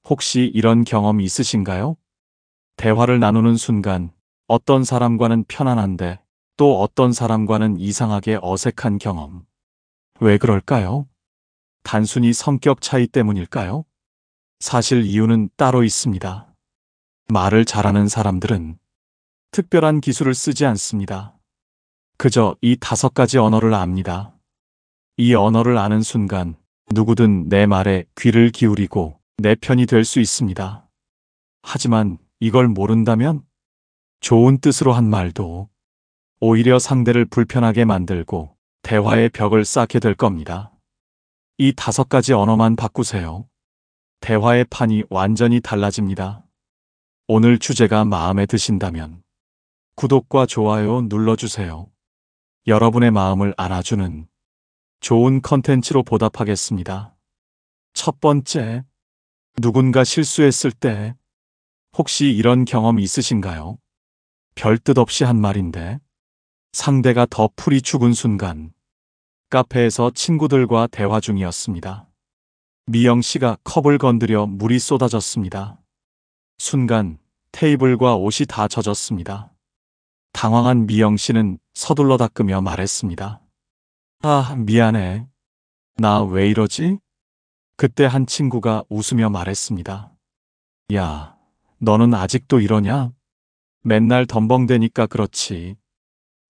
혹시 이런 경험 있으신가요? 대화를 나누는 순간 어떤 사람과는 편안한데 또 어떤 사람과는 이상하게 어색한 경험. 왜 그럴까요? 단순히 성격 차이 때문일까요? 사실 이유는 따로 있습니다. 말을 잘하는 사람들은 특별한 기술을 쓰지 않습니다. 그저 이 5가지 언어를 압니다. 이 언어를 아는 순간 누구든 내 말에 귀를 기울이고 내 편이 될 수 있습니다. 하지만 이걸 모른다면 좋은 뜻으로 한 말도 오히려 상대를 불편하게 만들고 대화의 벽을 쌓게 될 겁니다. 이 5가지 언어만 바꾸세요. 대화의 판이 완전히 달라집니다. 오늘 주제가 마음에 드신다면 구독과 좋아요 눌러주세요. 여러분의 마음을 안아주는 좋은 컨텐츠로 보답하겠습니다. 첫 번째, 누군가 실수했을 때 혹시 이런 경험 있으신가요? 별 뜻 없이 한 말인데 상대가 더 풀이 죽은 순간 카페에서 친구들과 대화 중이었습니다. 미영 씨가 컵을 건드려 물이 쏟아졌습니다. 순간 테이블과 옷이 다 젖었습니다. 당황한 미영 씨는 서둘러 닦으며 말했습니다. 아, 미안해. 나 왜 이러지? 그때 한 친구가 웃으며 말했습니다. 야, 너는 아직도 이러냐? 맨날 덤벙대니까 그렇지.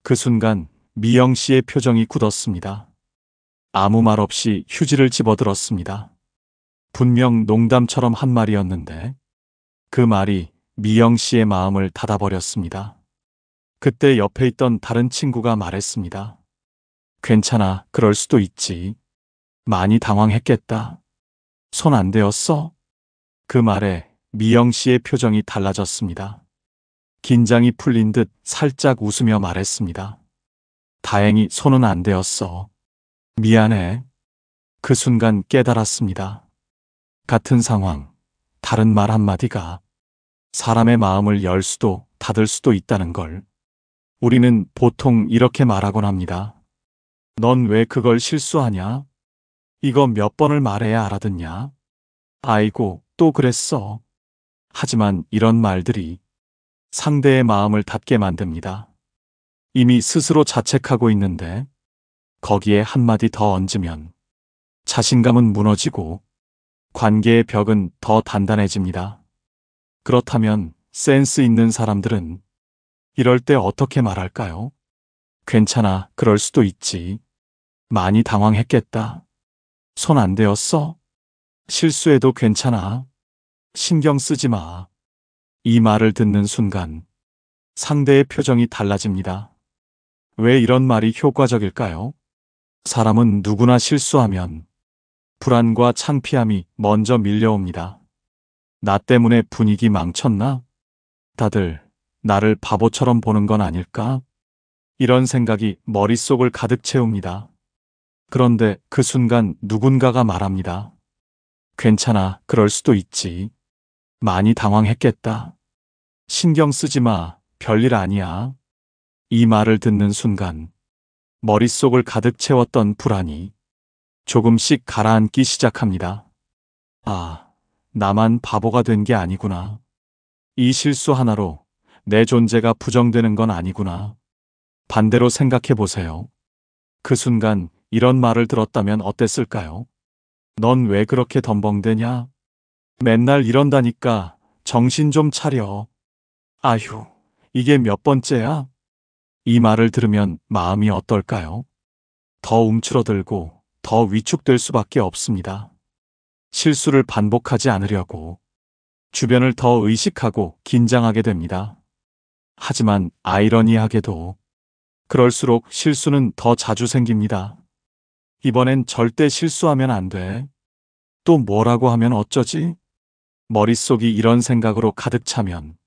그 순간 미영 씨의 표정이 굳었습니다. 아무 말 없이 휴지를 집어들었습니다. 분명 농담처럼 한 말이었는데 그 말이 미영 씨의 마음을 닫아버렸습니다. 그때 옆에 있던 다른 친구가 말했습니다. 괜찮아, 그럴 수도 있지. 많이 당황했겠다. 손 안 대었어? 그 말에 미영 씨의 표정이 달라졌습니다. 긴장이 풀린 듯 살짝 웃으며 말했습니다. 다행히 손은 안 대었어. 미안해. 그 순간 깨달았습니다. 같은 상황, 다른 말 한마디가 사람의 마음을 열 수도 닫을 수도 있다는 걸. 우리는 보통 이렇게 말하곤 합니다. 넌 왜 그걸 실수하냐? 이거 몇 번을 말해야 알아듣냐? 아이고, 또 그랬어. 하지만 이런 말들이 상대의 마음을 닫게 만듭니다. 이미 스스로 자책하고 있는데 거기에 한마디 더 얹으면 자신감은 무너지고 관계의 벽은 더 단단해집니다. 그렇다면 센스 있는 사람들은 이럴 때 어떻게 말할까요? 괜찮아, 그럴 수도 있지. 많이 당황했겠다. 손 안 대었어? 실수해도 괜찮아. 신경 쓰지 마. 이 말을 듣는 순간 상대의 표정이 달라집니다. 왜 이런 말이 효과적일까요? 사람은 누구나 실수하면 불안과 창피함이 먼저 밀려옵니다. 나 때문에 분위기 망쳤나? 다들 나를 바보처럼 보는 건 아닐까? 이런 생각이 머릿속을 가득 채웁니다. 그런데 그 순간 누군가가 말합니다. 괜찮아, 그럴 수도 있지. 많이 당황했겠다. 신경 쓰지 마, 별일 아니야. 이 말을 듣는 순간 머릿속을 가득 채웠던 불안이 조금씩 가라앉기 시작합니다. 아, 나만 바보가 된 게 아니구나. 이 실수 하나로 내 존재가 부정되는 건 아니구나. 반대로 생각해 보세요. 그 순간 이런 말을 들었다면 어땠을까요? 넌 왜 그렇게 덤벙대냐? 맨날 이런다니까 정신 좀 차려. 아휴, 이게 몇 번째야? 이 말을 들으면 마음이 어떨까요? 더 움츠러들고 더 위축될 수밖에 없습니다. 실수를 반복하지 않으려고 주변을 더 의식하고 긴장하게 됩니다. 하지만 아이러니하게도 그럴수록 실수는 더 자주 생깁니다. 이번엔 절대 실수하면 안 돼. 또 뭐라고 하면 어쩌지? 머릿속이 이런 생각으로 가득 차면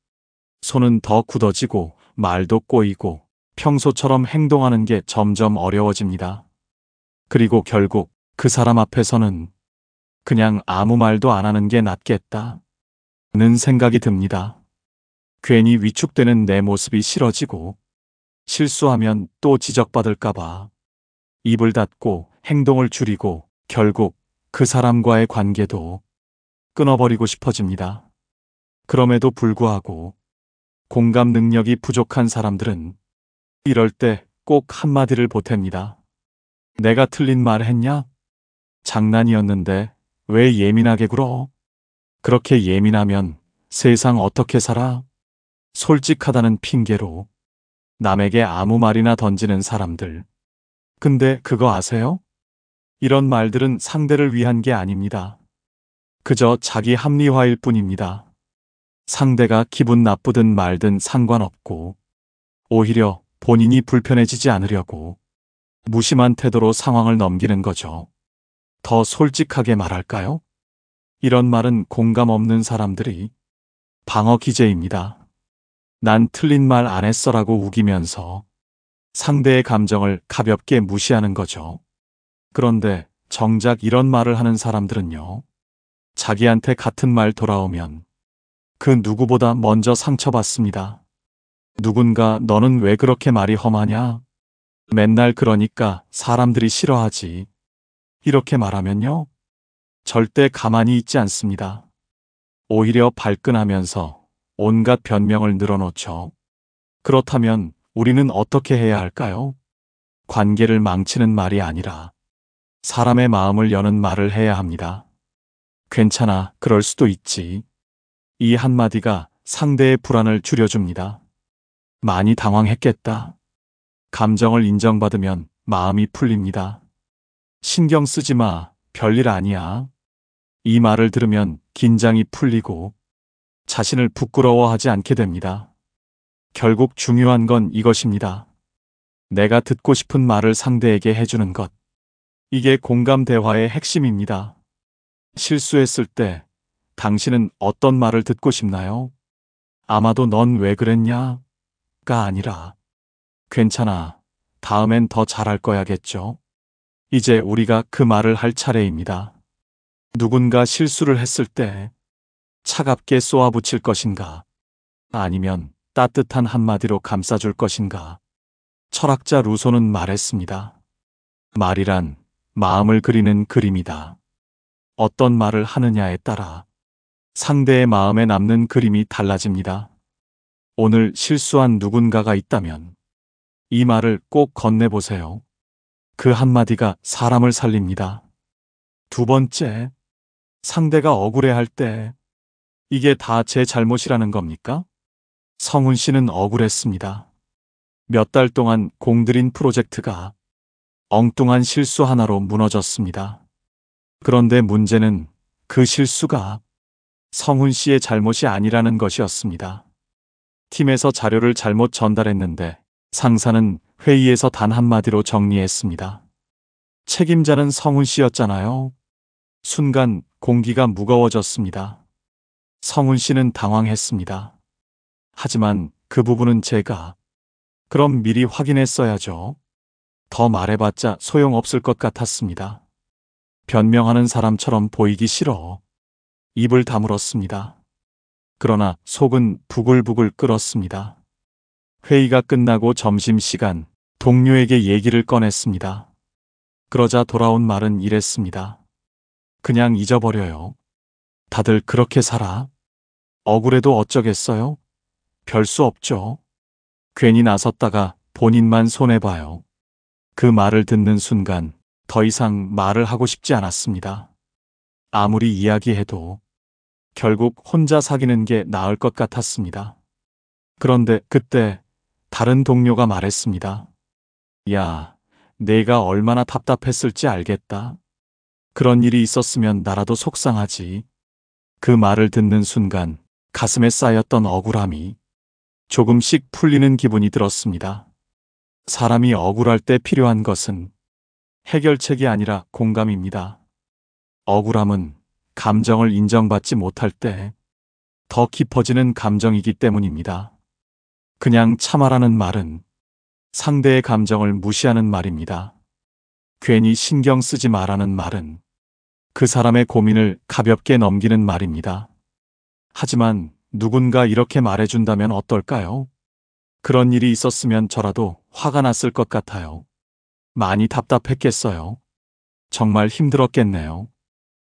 손은 더 굳어지고 말도 꼬이고 평소처럼 행동하는 게 점점 어려워집니다. 그리고 결국 그 사람 앞에서는 그냥 아무 말도 안 하는 게 낫겠다 는 생각이 듭니다. 괜히 위축되는 내 모습이 싫어지고 실수하면 또 지적받을까봐 입을 닫고 행동을 줄이고 결국 그 사람과의 관계도 끊어버리고 싶어집니다. 그럼에도 불구하고 공감 능력이 부족한 사람들은 이럴 때 꼭 한마디를 보탭니다. 내가 틀린 말 했냐? 장난이었는데 왜 예민하게 굴어? 그렇게 예민하면 세상 어떻게 살아? 솔직하다는 핑계로 남에게 아무 말이나 던지는 사람들. 근데 그거 아세요? 이런 말들은 상대를 위한 게 아닙니다. 그저 자기 합리화일 뿐입니다. 상대가 기분 나쁘든 말든 상관없고 오히려 본인이 불편해지지 않으려고 무심한 태도로 상황을 넘기는 거죠. 더 솔직하게 말할까요? 이런 말은 공감 없는 사람들이 방어 기제입니다. 난 틀린 말 안 했어라고 우기면서 상대의 감정을 가볍게 무시하는 거죠. 그런데 정작 이런 말을 하는 사람들은요, 자기한테 같은 말 돌아오면 그 누구보다 먼저 상처받습니다. 누군가 너는 왜 그렇게 말이 험하냐? 맨날 그러니까 사람들이 싫어하지. 이렇게 말하면요, 절대 가만히 있지 않습니다. 오히려 발끈하면서 온갖 변명을 늘어놓죠. 그렇다면 우리는 어떻게 해야 할까요? 관계를 망치는 말이 아니라 사람의 마음을 여는 말을 해야 합니다. 괜찮아, 그럴 수도 있지. 이 한마디가 상대의 불안을 줄여줍니다. 많이 당황했겠다. 감정을 인정받으면 마음이 풀립니다. 신경 쓰지 마, 별일 아니야. 이 말을 들으면 긴장이 풀리고 자신을 부끄러워하지 않게 됩니다. 결국 중요한 건 이것입니다. 내가 듣고 싶은 말을 상대에게 해주는 것. 이게 공감 대화의 핵심입니다. 실수했을 때 당신은 어떤 말을 듣고 싶나요? 아마도 넌 왜 그랬냐? 가 아니라 괜찮아. 다음엔 더 잘할 거야겠죠? 이제 우리가 그 말을 할 차례입니다. 누군가 실수를 했을 때 차갑게 쏘아붙일 것인가? 아니면 따뜻한 한마디로 감싸줄 것인가? 철학자 루소는 말했습니다. 말이란 마음을 그리는 그림이다. 어떤 말을 하느냐에 따라 상대의 마음에 남는 그림이 달라집니다. 오늘 실수한 누군가가 있다면 이 말을 꼭 건네보세요. 그 한마디가 사람을 살립니다. 두 번째, 상대가 억울해할 때 이게 다 제 잘못이라는 겁니까? 성훈 씨는 억울했습니다. 몇 달 동안 공들인 프로젝트가 엉뚱한 실수 하나로 무너졌습니다. 그런데 문제는 그 실수가 성훈 씨의 잘못이 아니라는 것이었습니다. 팀에서 자료를 잘못 전달했는데 상사는 회의에서 단 한마디로 정리했습니다. 책임자는 성훈 씨였잖아요. 순간 공기가 무거워졌습니다. 성훈 씨는 당황했습니다. 하지만 그 부분은 제가 그럼 미리 확인했어야죠. 더 말해봤자 소용없을 것 같았습니다. 변명하는 사람처럼 보이기 싫어 입을 다물었습니다. 그러나 속은 부글부글 끓었습니다. 회의가 끝나고 점심시간 동료에게 얘기를 꺼냈습니다. 그러자 돌아온 말은 이랬습니다. 그냥 잊어버려요. 다들 그렇게 살아. 억울해도 어쩌겠어요? 별 수 없죠. 괜히 나섰다가 본인만 손해봐요. 그 말을 듣는 순간 더 이상 말을 하고 싶지 않았습니다. 아무리 이야기해도 결국 혼자 사귀는 게 나을 것 같았습니다. 그런데 그때 다른 동료가 말했습니다. 야, 내가 얼마나 답답했을지 알겠다. 그런 일이 있었으면 나라도 속상하지. 그 말을 듣는 순간 가슴에 쌓였던 억울함이 조금씩 풀리는 기분이 들었습니다. 사람이 억울할 때 필요한 것은 해결책이 아니라 공감입니다. 억울함은 감정을 인정받지 못할 때 더 깊어지는 감정이기 때문입니다. 그냥 참아라는 말은 상대의 감정을 무시하는 말입니다. 괜히 신경 쓰지 마라는 말은 그 사람의 고민을 가볍게 넘기는 말입니다. 하지만 누군가 이렇게 말해준다면 어떨까요? 그런 일이 있었으면 저라도 화가 났을 것 같아요. 많이 답답했겠어요. 정말 힘들었겠네요.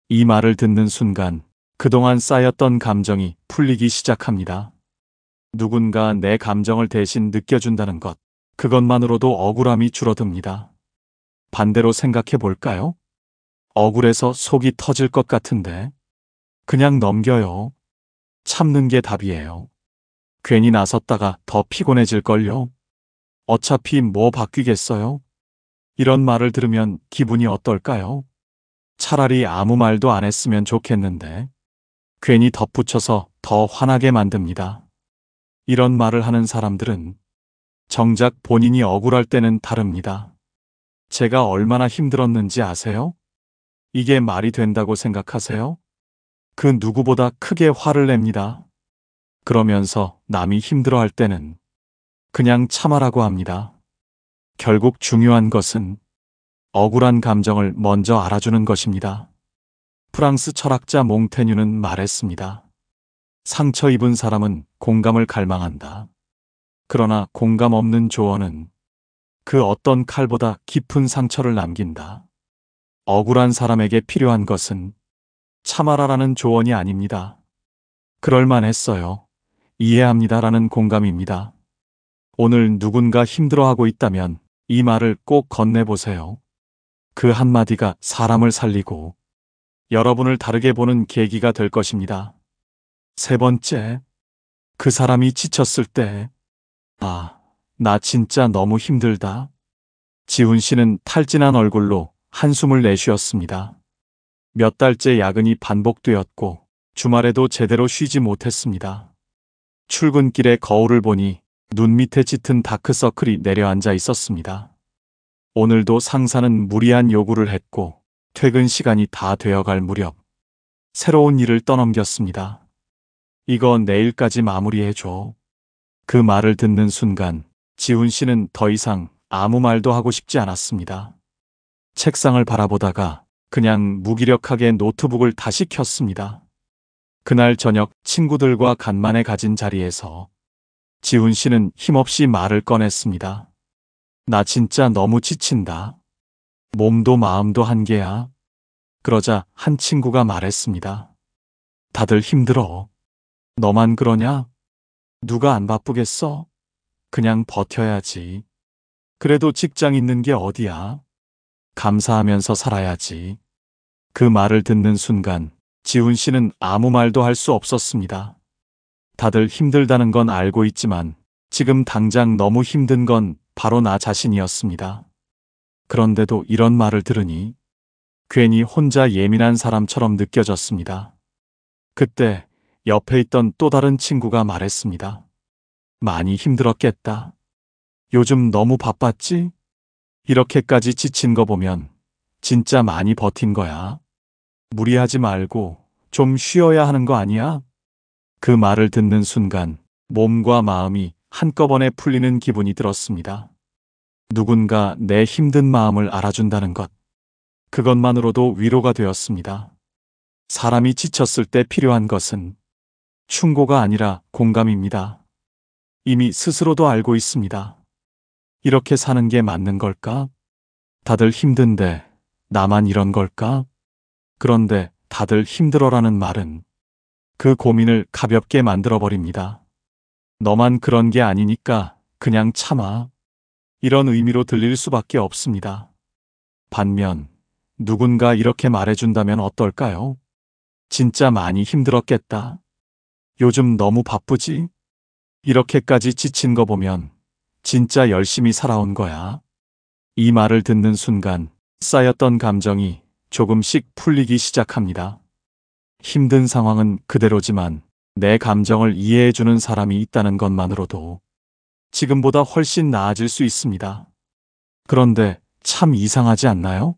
이 말을 듣는 순간 그동안 쌓였던 감정이 풀리기 시작합니다. 누군가 내 감정을 대신 느껴준다는 것, 그것만으로도 억울함이 줄어듭니다. 반대로 생각해 볼까요? 억울해서 속이 터질 것 같은데 그냥 넘겨요. 참는 게 답이에요. 괜히 나섰다가 더 피곤해질걸요. 어차피 뭐 바뀌겠어요? 이런 말을 들으면 기분이 어떨까요? 차라리 아무 말도 안 했으면 좋겠는데 괜히 덧붙여서 더 화나게 만듭니다. 이런 말을 하는 사람들은 정작 본인이 억울할 때는 다릅니다. 제가 얼마나 힘들었는지 아세요? 이게 말이 된다고 생각하세요? 그 누구보다 크게 화를 냅니다. 그러면서 남이 힘들어할 때는 그냥 참아라고 합니다. 결국 중요한 것은 억울한 감정을 먼저 알아주는 것입니다. 프랑스 철학자 몽테뉴는 말했습니다. 상처 입은 사람은 공감을 갈망한다. 그러나 공감 없는 조언은 그 어떤 칼보다 깊은 상처를 남긴다. 억울한 사람에게 필요한 것은 참아라라는 조언이 아닙니다. 그럴만했어요. 이해합니다라는 공감입니다. 오늘 누군가 힘들어하고 있다면 이 말을 꼭 건네보세요. 그 한마디가 사람을 살리고 여러분을 다르게 보는 계기가 될 것입니다. 세 번째, 그 사람이 지쳤을 때, 나 진짜 너무 힘들다. 지훈 씨는 탈진한 얼굴로 한숨을 내쉬었습니다. 몇 달째 야근이 반복되었고 주말에도 제대로 쉬지 못했습니다. 출근길에 거울을 보니 눈 밑에 짙은 다크서클이 내려앉아 있었습니다. 오늘도 상사는 무리한 요구를 했고 퇴근 시간이 다 되어갈 무렵 새로운 일을 떠넘겼습니다. 이거 내일까지 마무리해줘. 그 말을 듣는 순간 지훈 씨는 더 이상 아무 말도 하고 싶지 않았습니다. 책상을 바라보다가 그냥 무기력하게 노트북을 다시 켰습니다. 그날 저녁 친구들과 간만에 가진 자리에서 지훈 씨는 힘없이 말을 꺼냈습니다. 나 진짜 너무 지친다. 몸도 마음도 한계야. 그러자 한 친구가 말했습니다. 다들 힘들어. 너만 그러냐? 누가 안 바쁘겠어? 그냥 버텨야지. 그래도 직장 있는 게 어디야? 감사하면서 살아야지. 그 말을 듣는 순간 지훈 씨는 아무 말도 할 수 없었습니다. 다들 힘들다는 건 알고 있지만 지금 당장 너무 힘든 건 바로 나 자신이었습니다. 그런데도 이런 말을 들으니 괜히 혼자 예민한 사람처럼 느껴졌습니다. 그때 옆에 있던 또 다른 친구가 말했습니다. 많이 힘들었겠다. 요즘 너무 바빴지? 이렇게까지 지친 거 보면 진짜 많이 버틴 거야. 무리하지 말고 좀 쉬어야 하는 거 아니야? 그 말을 듣는 순간 몸과 마음이 한꺼번에 풀리는 기분이 들었습니다. 누군가 내 힘든 마음을 알아준다는 것, 그것만으로도 위로가 되었습니다. 사람이 지쳤을 때 필요한 것은 충고가 아니라 공감입니다. 이미 스스로도 알고 있습니다. 이렇게 사는 게 맞는 걸까? 다들 힘든데 나만 이런 걸까? 그런데 다들 힘들어라는 말은 그 고민을 가볍게 만들어버립니다. 너만 그런 게 아니니까 그냥 참아. 이런 의미로 들릴 수밖에 없습니다. 반면 누군가 이렇게 말해준다면 어떨까요? 진짜 많이 힘들었겠다. 요즘 너무 바쁘지? 이렇게까지 지친 거 보면 진짜 열심히 살아온 거야. 이 말을 듣는 순간 쌓였던 감정이 조금씩 풀리기 시작합니다. 힘든 상황은 그대로지만 내 감정을 이해해주는 사람이 있다는 것만으로도 지금보다 훨씬 나아질 수 있습니다. 그런데 참 이상하지 않나요?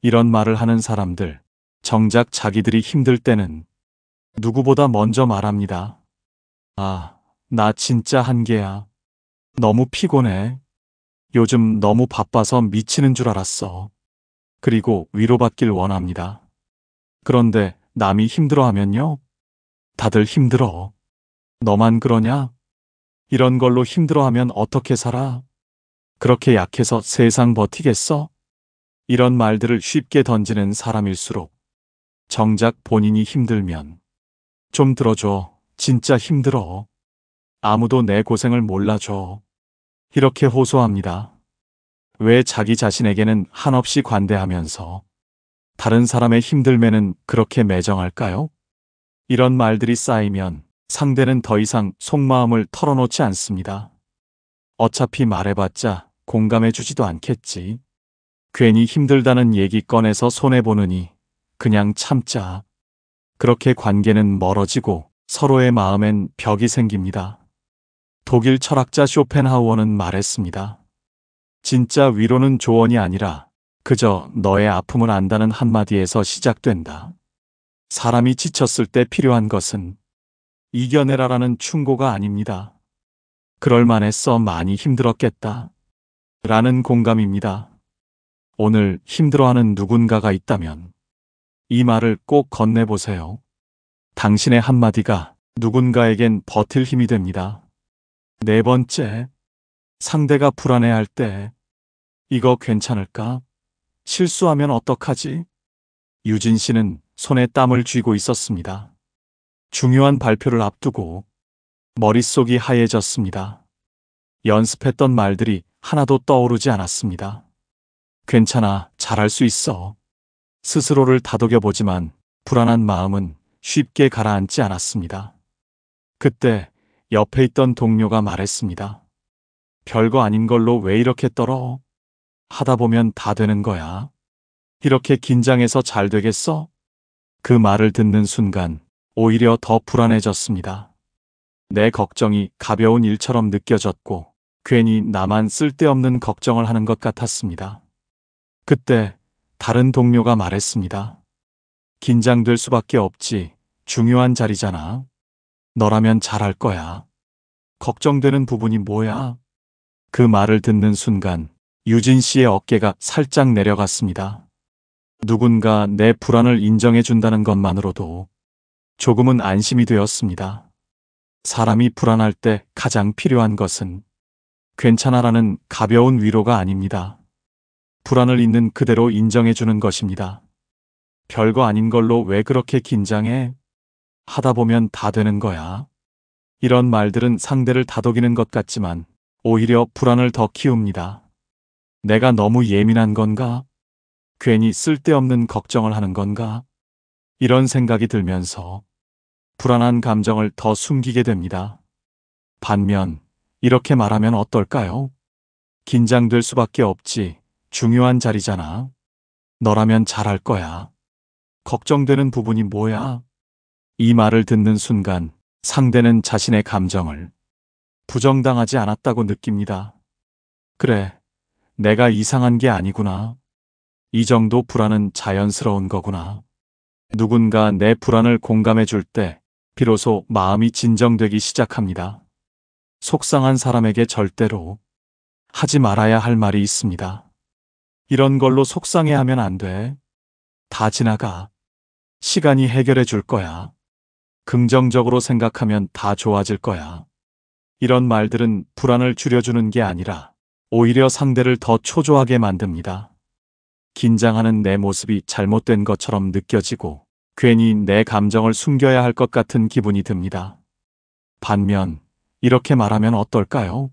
이런 말을 하는 사람들, 정작 자기들이 힘들 때는 누구보다 먼저 말합니다. 나 진짜 한계야. 너무 피곤해. 요즘 너무 바빠서 미치는 줄 알았어. 그리고 위로받길 원합니다. 그런데 남이 힘들어하면요? 다들 힘들어. 너만 그러냐? 이런 걸로 힘들어하면 어떻게 살아? 그렇게 약해서 세상 버티겠어? 이런 말들을 쉽게 던지는 사람일수록 정작 본인이 힘들면 좀 들어줘. 진짜 힘들어. 아무도 내 고생을 몰라줘. 이렇게 호소합니다. 왜 자기 자신에게는 한없이 관대하면서 다른 사람의 힘듦에는 그렇게 매정할까요? 이런 말들이 쌓이면 상대는 더 이상 속마음을 털어놓지 않습니다. 어차피 말해봤자 공감해주지도 않겠지. 괜히 힘들다는 얘기 꺼내서 손해보느니 그냥 참자. 그렇게 관계는 멀어지고 서로의 마음엔 벽이 생깁니다. 독일 철학자 쇼펜하우어는 말했습니다. 진짜 위로는 조언이 아니라 그저 너의 아픔을 안다는 한마디에서 시작된다. 사람이 지쳤을 때 필요한 것은 이겨내라라는 충고가 아닙니다. 그럴만했어, 많이 힘들었겠다 라는 공감입니다. 오늘 힘들어하는 누군가가 있다면 이 말을 꼭 건네보세요. 당신의 한마디가 누군가에겐 버틸 힘이 됩니다. 네 번째, 상대가 불안해할 때 이거 괜찮을까? 실수하면 어떡하지? 유진 씨는 손에 땀을 쥐고 있었습니다. 중요한 발표를 앞두고 머릿속이 하얘졌습니다. 연습했던 말들이 하나도 떠오르지 않았습니다. 괜찮아, 잘할 수 있어. 스스로를 다독여보지만 불안한 마음은 쉽게 가라앉지 않았습니다. 그때 옆에 있던 동료가 말했습니다. 별거 아닌 걸로 왜 이렇게 떨어? 하다 보면 다 되는 거야. 이렇게 긴장해서 잘 되겠어? 그 말을 듣는 순간 오히려 더 불안해졌습니다. 내 걱정이 가벼운 일처럼 느껴졌고 괜히 나만 쓸데없는 걱정을 하는 것 같았습니다. 그때 다른 동료가 말했습니다. 긴장될 수밖에 없지. 중요한 자리잖아. 너라면 잘할 거야. 걱정되는 부분이 뭐야? 그 말을 듣는 순간 유진 씨의 어깨가 살짝 내려갔습니다. 누군가 내 불안을 인정해 준다는 것만으로도 조금은 안심이 되었습니다. 사람이 불안할 때 가장 필요한 것은 괜찮아라는 가벼운 위로가 아닙니다. 불안을 있는 그대로 인정해 주는 것입니다. 별거 아닌 걸로 왜 그렇게 긴장해? 하다 보면 다 되는 거야. 이런 말들은 상대를 다독이는 것 같지만 오히려 불안을 더 키웁니다. 내가 너무 예민한 건가? 괜히 쓸데없는 걱정을 하는 건가? 이런 생각이 들면서 불안한 감정을 더 숨기게 됩니다. 반면 이렇게 말하면 어떨까요? 긴장될 수밖에 없지. 중요한 자리잖아. 너라면 잘할 거야. 걱정되는 부분이 뭐야? 이 말을 듣는 순간 상대는 자신의 감정을 부정당하지 않았다고 느낍니다. 그래, 내가 이상한 게 아니구나. 이 정도 불안은 자연스러운 거구나. 누군가 내 불안을 공감해 줄 때 비로소 마음이 진정되기 시작합니다. 속상한 사람에게 절대로 하지 말아야 할 말이 있습니다. 이런 걸로 속상해하면 안 돼. 다 지나가. 시간이 해결해 줄 거야. 긍정적으로 생각하면 다 좋아질 거야. 이런 말들은 불안을 줄여주는 게 아니라 오히려 상대를 더 초조하게 만듭니다. 긴장하는 내 모습이 잘못된 것처럼 느껴지고 괜히 내 감정을 숨겨야 할 것 같은 기분이 듭니다. 반면 이렇게 말하면 어떨까요?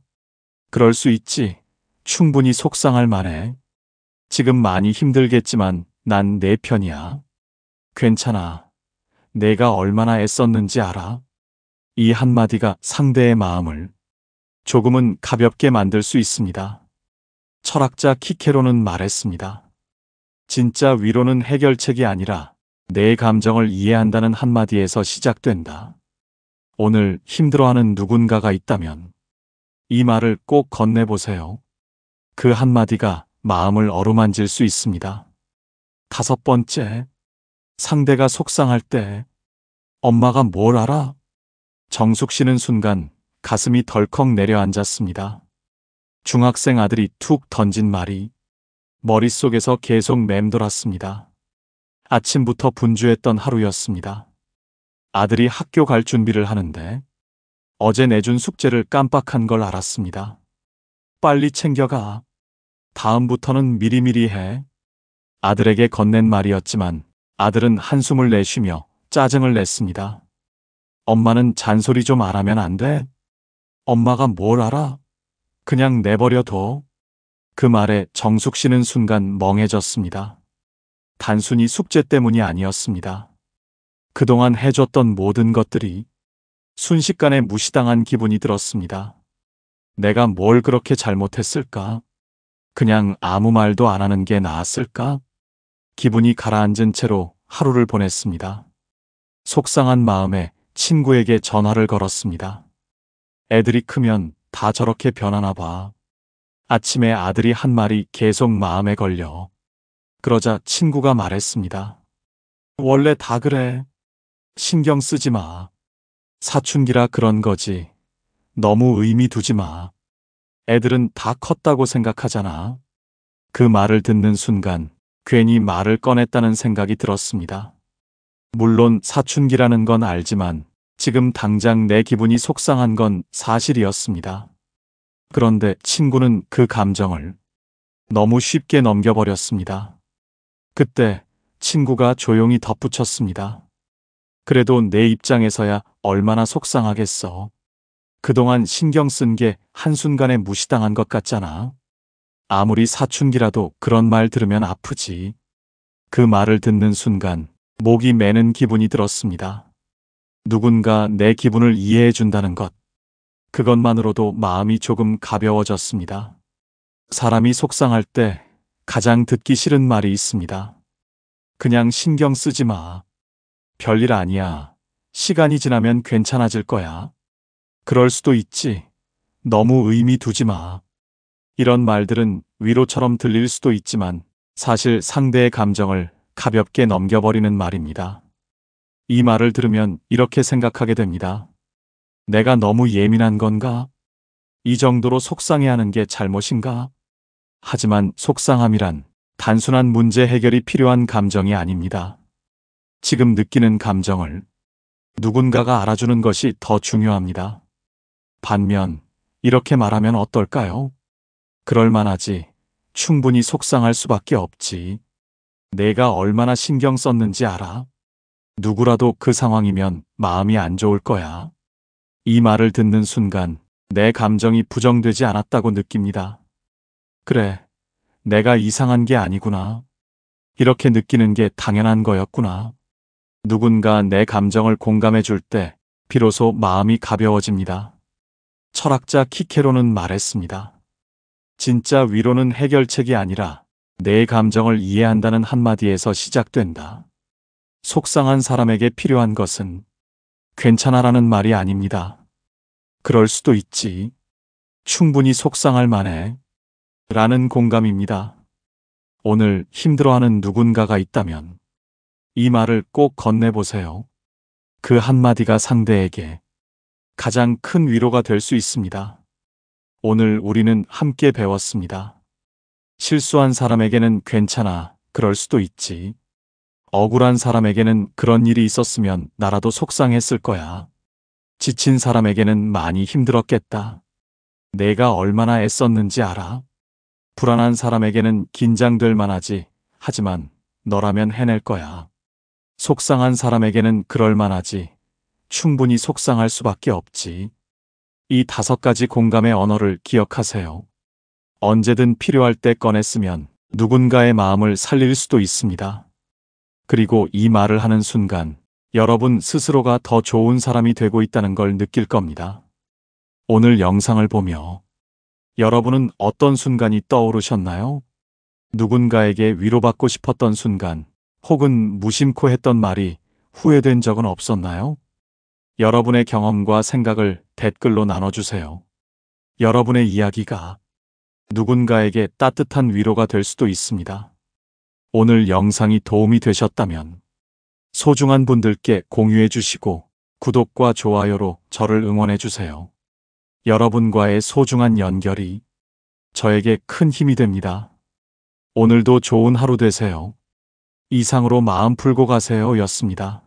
그럴 수 있지. 충분히 속상할 만해. 지금 많이 힘들겠지만 난 내 편이야. 괜찮아. 내가 얼마나 애썼는지 알아? 이 한마디가 상대의 마음을 조금은 가볍게 만들 수 있습니다. 철학자 키케로는 말했습니다. 진짜 위로는 해결책이 아니라 내 감정을 이해한다는 한마디에서 시작된다. 오늘 힘들어하는 누군가가 있다면 이 말을 꼭 건네보세요. 그 한마디가 마음을 어루만질 수 있습니다. 다섯 번째, 상대가 속상할 때 엄마가 뭘 알아? 정숙 씨는 순간 가슴이 덜컥 내려앉았습니다. 중학생 아들이 툭 던진 말이 머릿속에서 계속 맴돌았습니다. 아침부터 분주했던 하루였습니다. 아들이 학교 갈 준비를 하는데 어제 내준 숙제를 깜빡한 걸 알았습니다. 빨리 챙겨가. 다음부터는 미리미리 해. 아들에게 건넨 말이었지만 아들은 한숨을 내쉬며 짜증을 냈습니다. 엄마는 잔소리 좀 안 하면 안 돼? 엄마가 뭘 알아? 그냥 내버려둬. 그 말에 정숙 씨는 순간 멍해졌습니다. 단순히 숙제 때문이 아니었습니다. 그동안 해줬던 모든 것들이 순식간에 무시당한 기분이 들었습니다. 내가 뭘 그렇게 잘못했을까? 그냥 아무 말도 안 하는 게 나았을까? 기분이 가라앉은 채로 하루를 보냈습니다. 속상한 마음에 친구에게 전화를 걸었습니다. 애들이 크면 다 저렇게 변하나 봐. 아침에 아들이 한 말이 계속 마음에 걸려. 그러자 친구가 말했습니다. 원래 다 그래. 신경 쓰지 마. 사춘기라 그런 거지. 너무 의미 두지 마. 애들은 다 컸다고 생각하잖아. 그 말을 듣는 순간 괜히 말을 꺼냈다는 생각이 들었습니다. 물론 사춘기라는 건 알지만 지금 당장 내 기분이 속상한 건 사실이었습니다. 그런데 친구는 그 감정을 너무 쉽게 넘겨버렸습니다. 그때 친구가 조용히 덧붙였습니다. 그래도 내 입장에서야 얼마나 속상하겠어. 그동안 신경 쓴 게 한순간에 무시당한 것 같잖아. 아무리 사춘기라도 그런 말 들으면 아프지. 그 말을 듣는 순간 목이 메는 기분이 들었습니다. 누군가 내 기분을 이해해 준다는 것. 그것만으로도 마음이 조금 가벼워졌습니다. 사람이 속상할 때 가장 듣기 싫은 말이 있습니다. 그냥 신경 쓰지 마. 별일 아니야. 시간이 지나면 괜찮아질 거야. 그럴 수도 있지. 너무 의미 두지 마. 이런 말들은 위로처럼 들릴 수도 있지만 사실 상대의 감정을 가볍게 넘겨버리는 말입니다. 이 말을 들으면 이렇게 생각하게 됩니다. 내가 너무 예민한 건가? 이 정도로 속상해하는 게 잘못인가? 하지만 속상함이란 단순한 문제 해결이 필요한 감정이 아닙니다. 지금 느끼는 감정을 누군가가 알아주는 것이 더 중요합니다. 반면 이렇게 말하면 어떨까요? 그럴 만하지. 충분히 속상할 수밖에 없지. 내가 얼마나 신경 썼는지 알아? 누구라도 그 상황이면 마음이 안 좋을 거야. 이 말을 듣는 순간 내 감정이 부정되지 않았다고 느낍니다. 그래, 내가 이상한 게 아니구나. 이렇게 느끼는 게 당연한 거였구나. 누군가 내 감정을 공감해 줄 때 비로소 마음이 가벼워집니다. 철학자 키케로는 말했습니다. 진짜 위로는 해결책이 아니라 내 감정을 이해한다는 한마디에서 시작된다. 속상한 사람에게 필요한 것은 괜찮아라는 말이 아닙니다. 그럴 수도 있지. 충분히 속상할 만해. 라는 공감입니다. 오늘 힘들어하는 누군가가 있다면 이 말을 꼭 건네보세요. 그 한마디가 상대에게 가장 큰 위로가 될 수 있습니다. 오늘 우리는 함께 배웠습니다. 실수한 사람에게는 괜찮아, 그럴 수도 있지. 억울한 사람에게는 그런 일이 있었으면 나라도 속상했을 거야. 지친 사람에게는 많이 힘들었겠다. 내가 얼마나 애썼는지 알아? 불안한 사람에게는 긴장될 만하지. 하지만 너라면 해낼 거야. 속상한 사람에게는 그럴 만하지. 충분히 속상할 수밖에 없지. 이 5가지 공감의 언어를 기억하세요. 언제든 필요할 때 꺼냈으면 누군가의 마음을 살릴 수도 있습니다. 그리고 이 말을 하는 순간 여러분 스스로가 더 좋은 사람이 되고 있다는 걸 느낄 겁니다. 오늘 영상을 보며 여러분은 어떤 순간이 떠오르셨나요? 누군가에게 위로받고 싶었던 순간, 혹은 무심코 했던 말이 후회된 적은 없었나요? 여러분의 경험과 생각을 댓글로 나눠주세요. 여러분의 이야기가 누군가에게 따뜻한 위로가 될 수도 있습니다. 오늘 영상이 도움이 되셨다면 소중한 분들께 공유해 주시고 구독과 좋아요로 저를 응원해 주세요. 여러분과의 소중한 연결이 저에게 큰 힘이 됩니다. 오늘도 좋은 하루 되세요. 이상으로 마음 풀고 가세요 였습니다.